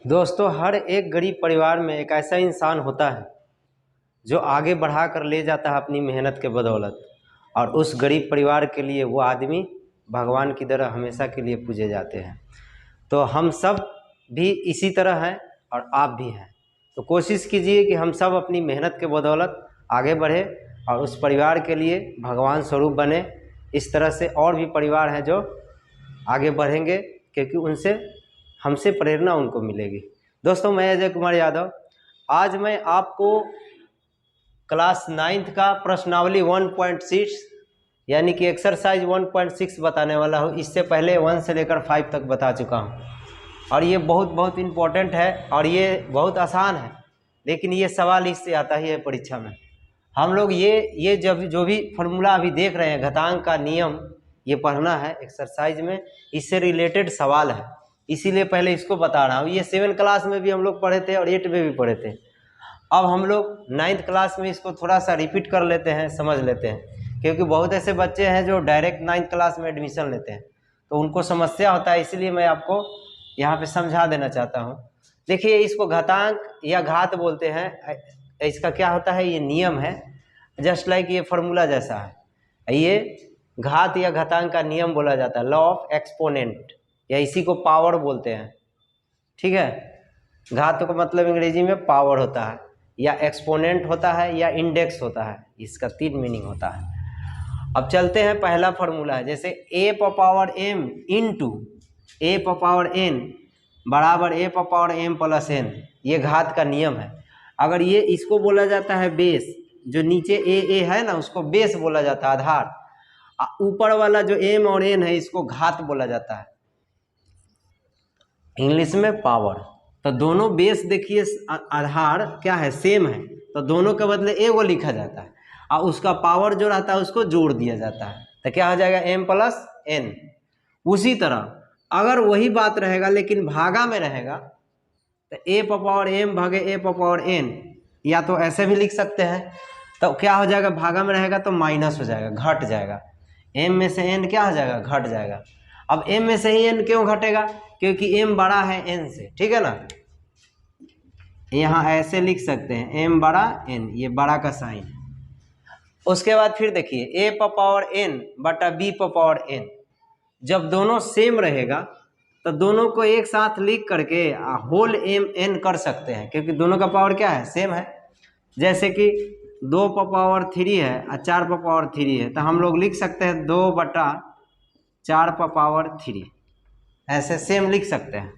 दोस्तों, हर एक गरीब परिवार में एक ऐसा इंसान होता है जो आगे बढ़ा कर ले जाता है अपनी मेहनत के बदौलत, और उस गरीब परिवार के लिए वो आदमी भगवान की तरह हमेशा के लिए पूजे जाते हैं। तो हम सब भी इसी तरह हैं और आप भी हैं। तो कोशिश कीजिए कि हम सब अपनी मेहनत के बदौलत आगे बढ़े और उस परिवार के लिए भगवान स्वरूप बने। इस तरह से और भी परिवार हैं जो आगे बढ़ेंगे, क्योंकि उनसे हमसे प्रेरणा उनको मिलेगी। दोस्तों, मैं अजय कुमार यादव, आज मैं आपको क्लास 9th का प्रश्नावली 1.6 यानी कि एक्सरसाइज 1.6 बताने वाला हूँ। इससे पहले 1 से लेकर 5 तक बता चुका हूँ और ये बहुत इम्पोर्टेंट है और ये बहुत आसान है, लेकिन ये सवाल इससे आता ही है परीक्षा में। हम लोग ये जब जो भी फॉर्मूला अभी देख रहे हैं, घातांक का नियम, ये पढ़ना है एक्सरसाइज में। इससे रिलेटेड सवाल है, इसीलिए पहले इसको बता रहा हूँ। ये 7 क्लास में भी हम लोग पढ़े थे और 8 में भी पढ़े थे। अब हम लोग 9th क्लास में इसको थोड़ा सा रिपीट कर लेते हैं, समझ लेते हैं, क्योंकि बहुत ऐसे बच्चे हैं जो डायरेक्ट 9th क्लास में एडमिशन लेते हैं तो उनको समस्या होता है। इसलिए मैं आपको यहाँ पे समझा देना चाहता हूँ। देखिए, इसको घातांक या घात बोलते हैं। इसका क्या होता है, ये नियम है, जस्ट लाइक ये फॉर्मूला जैसा है। ये घात या घातांक का नियम बोला जाता है, लॉ ऑफ एक्सपोनेंट, या इसी को पावर बोलते हैं। ठीक है, घात का मतलब अंग्रेजी में पावर होता है, या एक्सपोनेंट होता है, या इंडेक्स होता है। इसका 3 मीनिंग होता है। अब चलते हैं, पहला फॉर्मूला है जैसे a power m into a power n बराबर a power m plus n। ये घात का नियम है। अगर ये इसको बोला जाता है बेस, जो नीचे a है ना, उसको बेस बोला जाता है, आधार। ऊपर वाला जो m और n है, इसको घात बोला जाता है, इंग्लिश में पावर। तो दोनों बेस देखिए, आधार क्या है, सेम है, तो दोनों के बदले ए को लिखा जाता है और उसका पावर जो रहता है उसको जोड़ दिया जाता है, तो क्या हो जाएगा, m प्लस n। उसी तरह अगर वही बात रहेगा लेकिन भागा में रहेगा, तो a पावर m भागे a पावर n, या तो ऐसे भी लिख सकते हैं। तो क्या हो जाएगा, भागा में रहेगा तो माइनस हो जाएगा, घट जाएगा। m में से n क्या हो जाएगा, घट जाएगा। अब m में से ही n क्यों घटेगा, क्योंकि m बड़ा है n से, ठीक है ना। यहाँ ऐसे लिख सकते हैं, m बड़ा n, ये बड़ा का साइन। उसके बाद फिर देखिए, a पावर n बटा b पावर n, जब दोनों सेम रहेगा तो दोनों को एक साथ लिख करके होल m n कर सकते हैं, क्योंकि दोनों का पावर क्या है, सेम है। जैसे कि 2 पावर 3 है और 4 पावर 3 है, तो हम लोग लिख सकते हैं 2 बटा 4 पावर 3, ऐसे सेम लिख सकते हैं।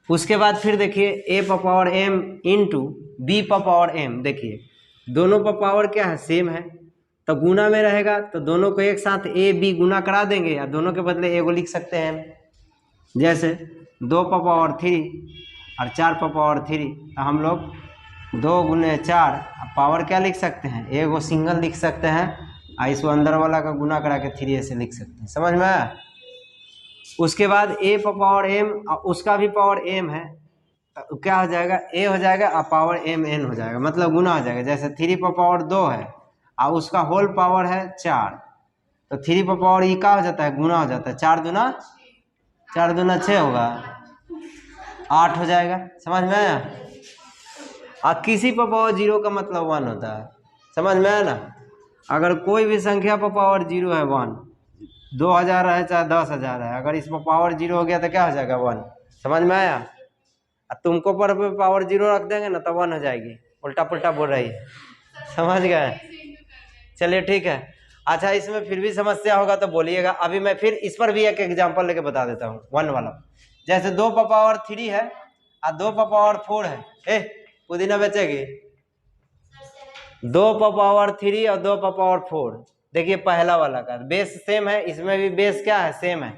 उसके बाद फिर देखिए, a power m into b power m, देखिए दोनों का पावर क्या है, सेम है, तो गुना में रहेगा तो दोनों को एक साथ a b गुना करा देंगे या दोनों के बदले a को लिख सकते हैं। जैसे 2 पावर 3 और 4 पावर 3, तो हम लोग 2 गुने 4 पावर क्या लिख सकते हैं, a को सिंगल लिख सकते हैं और इसको अंदर वाला का गुना करा के 3 ऐसे लिख सकते हैं। समझ में आया। उसके बाद a पावर m, उसका भी पावर m है, तो क्या हो जाएगा, a हो जाएगा और पावर m n हो जाएगा, मतलब गुना हो जाएगा। जैसे 3 पावर 2 है और उसका होल पावर है 4, तो 3 पावर ई का हो जाता है, गुना हो जाता है। 4 दूना 6 होगा, 8 हो जाएगा। समझ में आया। और किसी पर पावर 0 का मतलब 1 होता है, समझ में आया ना। अगर कोई भी संख्या पर पावर 0 है, 1, 2000 है चाहे 10,000 है, अगर इसमें पावर 0 हो गया तो क्या हो जाएगा, 1। समझ में आया। तुमको पर पावर 0 रख देंगे ना तो 1 हो जाएगी, उल्टा पुल्टा बोल रही है, समझ गए। चलिए ठीक है। अच्छा, इसमें फिर भी समस्या होगा तो बोलिएगा। अभी मैं फिर इस पर भी एक एग्जांपल लेके बता देता हूँ, 1 वाला। जैसे 2 पावर 3 है और 2 पावर 4 है, पुदीना बेचेगी। 2 पावर 3 और 2 पावर 4, देखिए पहला वाला का बेस सेम है, इसमें भी बेस क्या है, सेम है,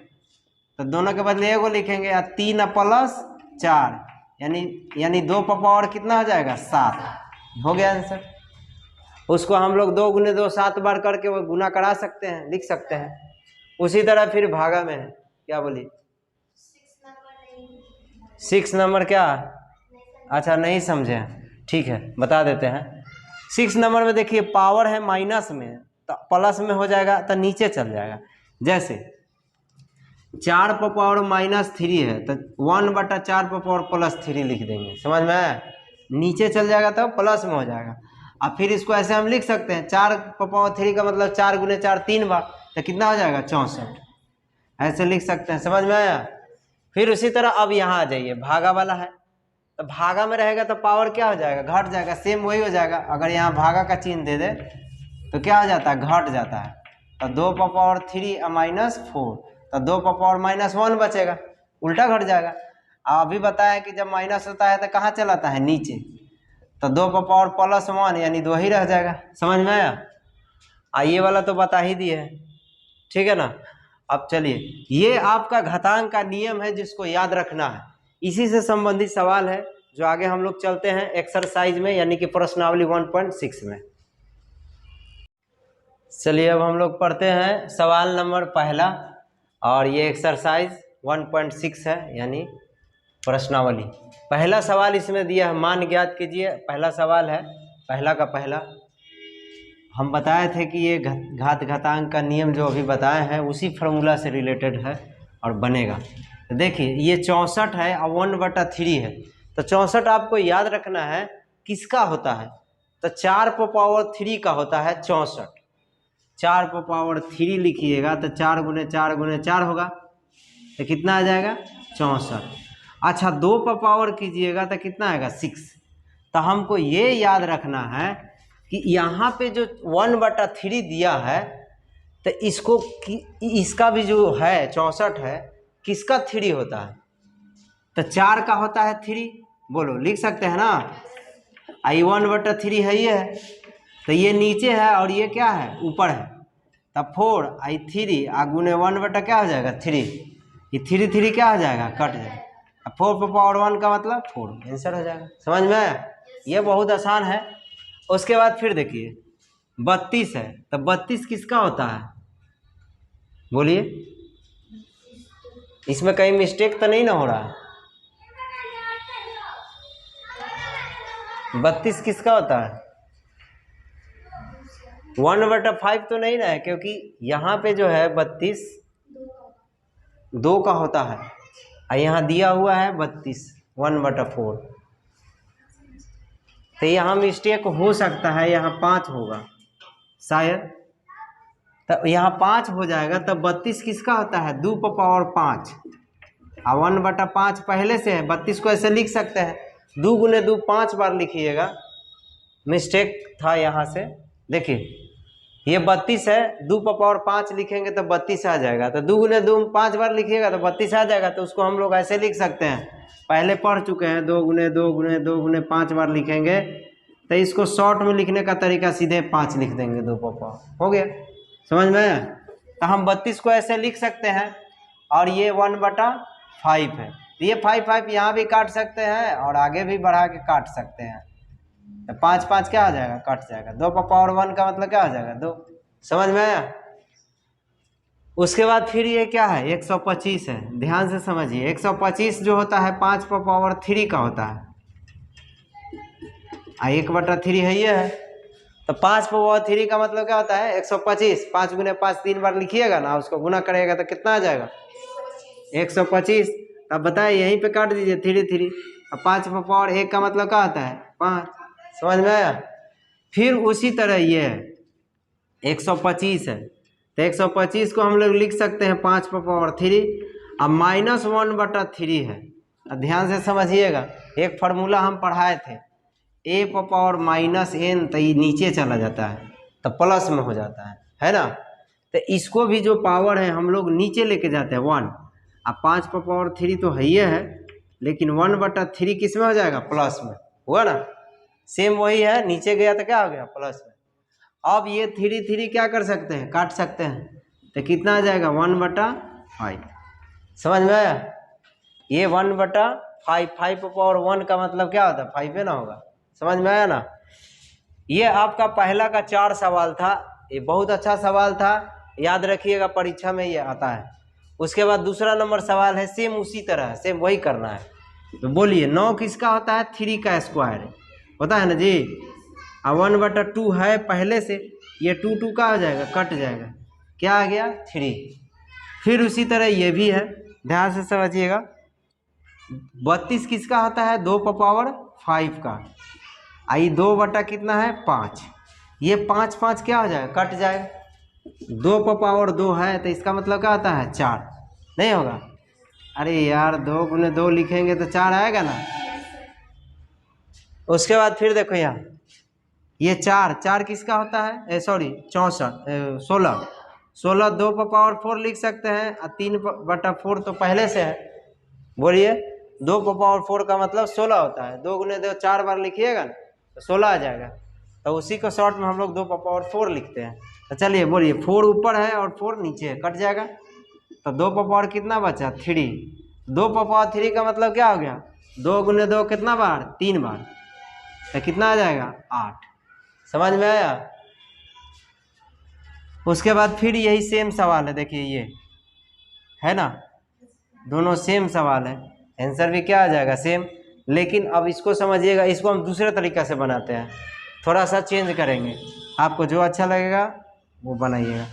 तो दोनों के बदले एगो लिखेंगे। 3 प्लस 4 यानी 2 पावर कितना हो जाएगा, 7 हो गया आंसर। उसको हम लोग 2 गुने 2 7 बार करके वो गुना करा सकते हैं, लिख सकते हैं। उसी तरह फिर भागा में है, क्या बोली, 6 नंबर क्या, अच्छा नहीं समझे, ठीक है बता देते हैं। 6 नंबर में देखिए पावर है माइनस में, तो प्लस में हो जाएगा तो नीचे चल जाएगा। जैसे 4 पर पावर -3 है तो 1/4 पर पावर +3 लिख देंगे। समझ में आया? नीचे चल जाएगा तो प्लस में हो जाएगा। अब फिर इसको ऐसे हम लिख सकते हैं 4 पर पावर 3 का मतलब 4 × 4 3 बार, तो कितना हो जाएगा 64, ऐसे लिख सकते हैं। समझ में आया? फिर उसी तरह अब यहाँ आ जाइए, भागा वाला है तो भागा में रहेगा तो पावर क्या हो जाएगा, घट जाएगा, सेम वही हो जाएगा। अगर यहाँ भागा का चिन्ह दे दे तो क्या हो जाता है, घट जाता है। तो 2 पर पावर 3 -4, तो 2 पर पावर -1 बचेगा, उल्टा घट जाएगा। अभी बताया कि जब माइनस होता है तो कहाँ चलाता है, नीचे, तो 2 पर पावर +1 यानी 2 ही रह जाएगा। समझ में आया? ये वाला तो बता ही दिए है, ठीक है ना। अब चलिए, ये आपका घातांक का नियम है जिसको याद रखना है। इसी से संबंधित सवाल है जो आगे हम लोग चलते हैं एक्सरसाइज में, यानी कि प्रश्नावली 1.6 में। चलिए अब हम लोग पढ़ते हैं सवाल नंबर पहला, और ये एक्सरसाइज 1.6 है, यानी प्रश्नावली। पहला सवाल इसमें दिया है, मान ज्ञात कीजिए। पहला सवाल है, पहला का पहला। हम बताए थे कि ये घात घातांक का नियम जो अभी बताए हैं उसी फार्मूला से रिलेटेड है और बनेगा। तो देखिए ये 64 है और 1/3 है, तो 64 आपको याद रखना है किसका होता है, तो 4 पर पावर 3 का होता है 64। 4 पर पावर 3 लिखिएगा तो 4 × 4 × 4 होगा, तो कितना आ जाएगा 64। अच्छा 2 पर पावर कीजिएगा तो कितना आएगा 6। तो हमको ये याद रखना है कि यहाँ पे जो 1/3 दिया है तो इसको इसका भी जो है 64 है, किसका 3 होता है, तो 4 का होता है 3। बोलो, लिख सकते हैं ना। आई 1/3 है ये, तो ये नीचे है और ये क्या है, ऊपर है, तब 4 आई 3 गुने 1/ क्या हो जाएगा 3, ये 3 3 क्या हो जाएगा, कट जाएगा। 4 पर पावर 1 का मतलब 4, आंसर हो जाएगा। समझ में आया? ये बहुत आसान है। उसके बाद फिर देखिए 32 है, तो 32 किसका होता है, बोलिए, इसमें कहीं मिस्टेक तो नहीं ना हो रहा है? 32 किसका होता है, 1/5 तो नहीं ना है, क्योंकि यहाँ पे जो है 32 2 का होता है और यहाँ दिया हुआ है 32 1/4, तो यहाँ मिस्टेक हो सकता है, यहाँ 5 होगा शायद, तो यहाँ 5 हो जाएगा। तब 32 किसका होता है, 2 पर पावर 5 और 1/5 पहले से है। 32 को ऐसे लिख सकते हैं, 2 × 2 5 बार लिखिएगा, मिस्टेक था यहाँ से। देखिए ये 32 है, 2 पर पावर 5 लिखेंगे तो 32 आ जाएगा, तो 2 × 2 5 बार लिखिएगा तो 32 आ जाएगा। तो उसको हम लोग ऐसे लिख सकते हैं, पहले पढ़ चुके हैं, 2 × 2 × 2 × 5 बार लिखेंगे, तो इसको शॉर्ट में लिखने का तरीका सीधे 5 लिख देंगे, 2 पर पावर हो गया। समझ में आया? तो हम 32 को ऐसे लिख सकते हैं, और ये 1/5 है, तो ये 5 यहाँ भी काट सकते हैं और आगे भी बढ़ा के काट सकते हैं, तो 5 5 क्या हो जाएगा, कट जाएगा। 2 पर पावर 1 का मतलब क्या हो जाएगा, 2। समझ में आया? उसके बाद फिर ये क्या है, 125 है, ध्यान से समझिए। 125 जो होता है 5 पर पावर 3 का होता है, 1/3 है ये है, तो 5 पर पावर 3 का मतलब क्या होता है 125। 5 × 5 3 बार लिखिएगा ना, उसको गुना करेगा तो कितना आ जाएगा 125। अब बताइए, यहीं पे काट दीजिए 3 3, अब 5 पर पावर 1 का मतलब क्या होता है 5। समझ में आया? फिर उसी तरह ये है 125 है, तो 125 को हम लोग लिख सकते हैं 5 पर पावर 3, अब -1/3 है। अब ध्यान से समझिएगा, एक फार्मूला हम पढ़ाए थे, a पर पावर -n, तो ये नीचे चला जाता है तो प्लस में हो जाता है ना। तो इसको भी जो पावर है हम लोग नीचे लेके जाते हैं 1। अब 5 पर पावर 3 तो है ये है, लेकिन 1/3 किस में हो जाएगा, प्लस में हुआ ना। सेम वही है, नीचे गया तो क्या हो गया, प्लस में। अब ये 3 3 क्या कर सकते हैं, काट सकते हैं, तो कितना आ जाएगा 1/5। समझ में आया? ये 1/5, 5 पर पावर 1 का मतलब क्या होता है 5 है ना, होगा। समझ में आया ना? ये आपका पहला का 4 सवाल था, ये बहुत अच्छा सवाल था, याद रखिएगा, परीक्षा में ये आता है। उसके बाद दूसरा नंबर सवाल है, सेम उसी तरह, सेम वही करना है। तो बोलिए 9 किसका होता है, 3 का स्क्वायर होता है ना जी। 1/2 है पहले से, ये 2 2 का हो जाएगा, कट जाएगा, क्या आ गया 3। फिर उसी तरह ये भी है, ध्यान से समझिएगा। 32 किसका होता है? 2 पावर 5 का। आई 2 बटा कितना है? 5। ये 5 5 क्या हो जाएगा? कट जाएगा। 2 पावर 2 है तो इसका मतलब क्या होता है? 4 नहीं होगा? अरे यार 2 गुने 2 लिखेंगे तो 4 आएगा ना। उसके बाद फिर देखो यहाँ ये 4 किसका होता है? सॉरी 64 16 2 पावर 4 लिख सकते हैं और 3 बटा 4 तो पहले से है। बोलिए 2 पावर 4 का मतलब 16 होता है। 2 गुने 2 4 बार लिखिएगा ना तो 16 आ जाएगा। तो उसी को शॉर्ट में हम लोग 2 पावर 4 लिखते हैं। तो चलिए बोलिए 4 ऊपर है और 4 नीचे है, कट जाएगा। तो 2 पावर कितना बचा? 3। 2 पावर 3 का मतलब क्या हो गया? 2 गुने 2 कितना बार? 3 बार। तो कितना आ जाएगा? 8। समझ में आया? उसके बाद फिर यही सेम सवाल है, देखिए ये है ना, दोनों सेम सवाल है, आंसर भी क्या आ जाएगा? सेम। लेकिन अब इसको समझिएगा, इसको हम दूसरे तरीका से बनाते हैं, थोड़ा सा चेंज करेंगे। आपको जो अच्छा लगेगा वो बनाइएगा।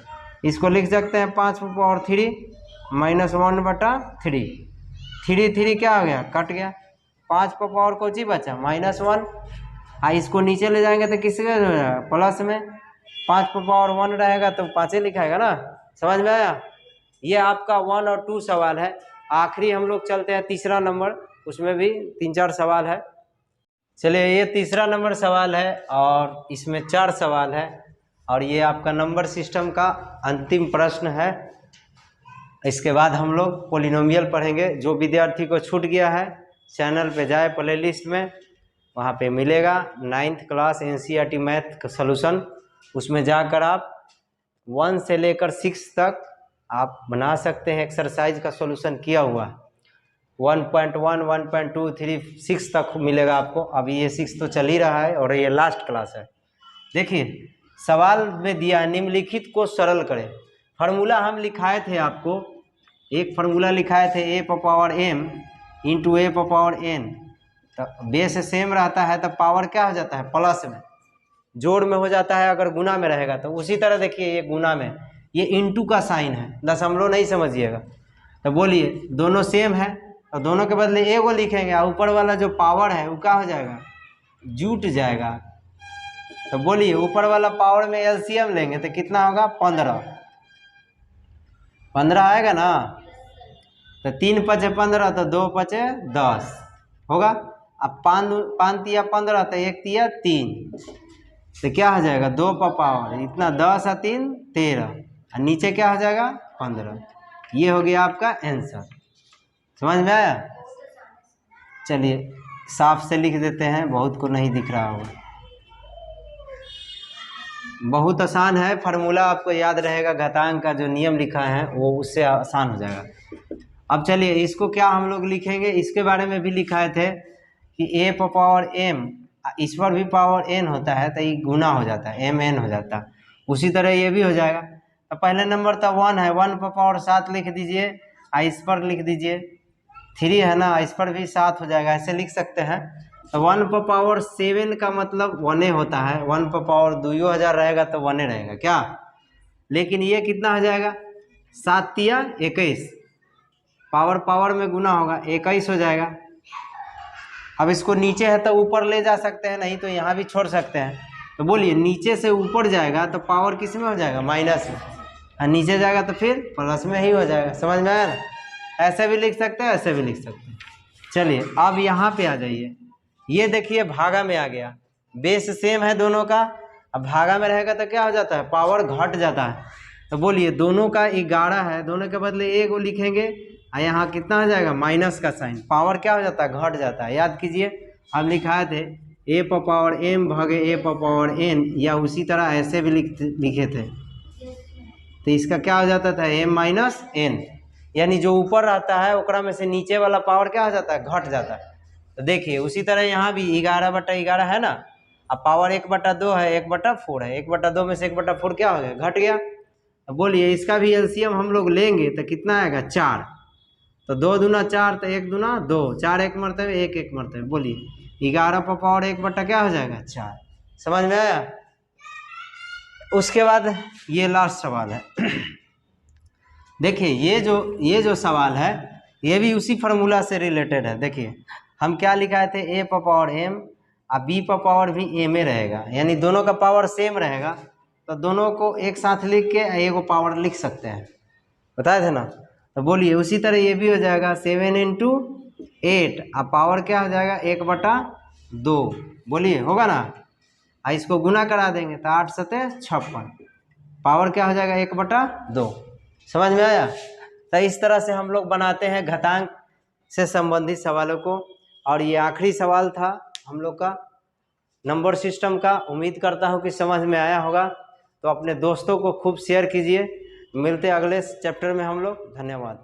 इसको लिख सकते हैं 5 पावर 3 माइनस 1 बटा 3। 3 क्या हो गया? कट गया। 5 पावर को जी बचा -1। इसको नीचे ले जाएंगे तो किसके हो जाएगा? प्लस में। 5 पावर 1 रहेगा तो 5 ही लिखाएगा ना। समझ में आया? ये आपका 1 और 2 सवाल है। आखिरी हम लोग चलते हैं तीसरा नंबर, उसमें भी 3-4 सवाल है। चलिए ये तीसरा नंबर सवाल है और इसमें 4 सवाल है और ये आपका नंबर सिस्टम का अंतिम प्रश्न है। इसके बाद हम लोग पोलिनोमियल पढ़ेंगे। जो विद्यार्थी को छूट गया है चैनल पे जाए, प्लेलिस्ट में वहाँ पे मिलेगा 9th क्लास NCERT मैथ का सलूशन। उसमें जाकर आप 1 से लेकर 6 तक आप बना सकते हैं। एक्सरसाइज का सॉल्यूशन किया हुआ 1.1 1.2 3 6 तक मिलेगा आपको। अभी ये 6 तो चल ही रहा है और ये लास्ट क्लास है। देखिए सवाल में दिया निम्नलिखित को सरल करें। फार्मूला हम लिखाए थे आपको, एक फार्मूला लिखाए थे a power m into a power n। तो बेस सेम रहता है तो पावर क्या हो जाता है? प्लस में, जोड़ में हो जाता है अगर गुना में रहेगा तो। उसी तरह देखिए ये गुना में, ये इंटू का साइन है, दशमलव नहीं समझिएगा। तो बोलिए दोनों सेम है तो दोनों के बदले ए को लिखेंगे और ऊपर वाला जो पावर है वो क्या हो जाएगा? जुट जाएगा। तो बोलिए ऊपर वाला पावर में एलसीएम लेंगे तो कितना होगा? 15 आएगा ना। तो 3 पचे 15 तो 2 पचे 10 होगा। अब 5 तिया 15 तो 1 तिया 3 तो क्या हो जाएगा? 2 पावर इतना 10 और 3 13 और नीचे क्या हो जाएगा? 15। ये हो गया आपका आंसर। समझ में आया? चलिए साफ से लिख देते हैं, बहुत को नहीं दिख रहा होगा। बहुत आसान है, फार्मूला आपको याद रहेगा, घातांक का जो नियम लिखा है वो उससे आसान हो जाएगा। अब चलिए इसको क्या हम लोग लिखेंगे, इसके बारे में भी लिखाए थे कि a पावर m, इस पर भी पावर n होता है तो ये गुना हो जाता है, mn हो जाता है। उसी तरह ये भी हो जाएगा। तो पहले नंबर तो 1 है, 1 पावर 7 लिख दीजिए, इस पर लिख दीजिए 3 है ना, इस पर भी 7 हो जाएगा, ऐसे लिख सकते हैं। तो 1 पावर 7 का मतलब 1 होता है, 1 पावर 2000 रहेगा तो 1 रहेगा क्या। लेकिन ये कितना हो जाएगा? 7 तिया 21, पावर पावर में गुना होगा 21 हो जाएगा। अब इसको नीचे है तो ऊपर ले जा सकते हैं, नहीं तो यहाँ भी छोड़ सकते हैं। तो बोलिए नीचे से ऊपर जाएगा तो पावर किस में हो जाएगा? माइनस में, और नीचे जाएगा तो फिर प्लस में ही हो जाएगा। समझ में आया ना? ऐसे भी लिख सकते हैं, ऐसे भी लिख सकते हैं। चलिए अब यहाँ पे आ जाइए, ये देखिए भागा में आ गया, बेस सेम है दोनों का। अब भागा में रहेगा तो क्या हो जाता है? पावर घट जाता है। तो बोलिए दोनों का 11 है, दोनों के बदले ए को लिखेंगे और यहाँ कितना हो जाएगा? माइनस का साइन, पावर क्या हो जाता है? घट जाता है। याद कीजिए हम लिखाए थे a पावर m भागे a पावर n, या उसी तरह ऐसे भी लिखे थे। तो इसका क्या हो जाता था? m माइनस n, यानी जो ऊपर रहता है ओकरा में से नीचे वाला पावर क्या हो जाता है? घट जाता है। तो देखिए उसी तरह यहाँ भी 11/11 है ना, अब पावर 1/2 है, 1/4 है, 1/2 में से 1/4 क्या हो गया? घट गया। अब बोलिए इसका भी एलसीएम हम लोग लेंगे तो कितना आएगा? 4। तो 2 दूना 4 तो 1 दूना 2, 4 एक मरतबे 1 एक मरतबे। बोलिए 11 पावर 1 क्या हो जाएगा? 4। समझ में आया? उसके बाद ये लास्ट सवाल है देखिए ये जो सवाल है ये भी उसी फार्मूला से रिलेटेड है। देखिए हम क्या लिखाए थे, ए पर पावर एम और बी पर पावर भी एम ए रहेगा, यानी दोनों का पावर सेम रहेगा, तो दोनों को एक साथ लिख के एगो पावर लिख सकते हैं, बताए थे ना। तो बोलिए उसी तरह ये भी हो जाएगा 7 इंटू 8 और पावर क्या हो जाएगा 1/2, बोलिए होगा ना। इसको गुना करा देंगे तो 8 सते 56, पावर क्या हो जाएगा 1/2। समझ में आया। तो इस तरह से हम लोग बनाते हैं घातांक से संबंधित सवालों को। और ये आखिरी सवाल था हम लोग का नंबर सिस्टम का। उम्मीद करता हूँ कि समझ में आया होगा। तो अपने दोस्तों को खूब शेयर कीजिए। मिलते अगले चैप्टर में हम लोग। धन्यवाद।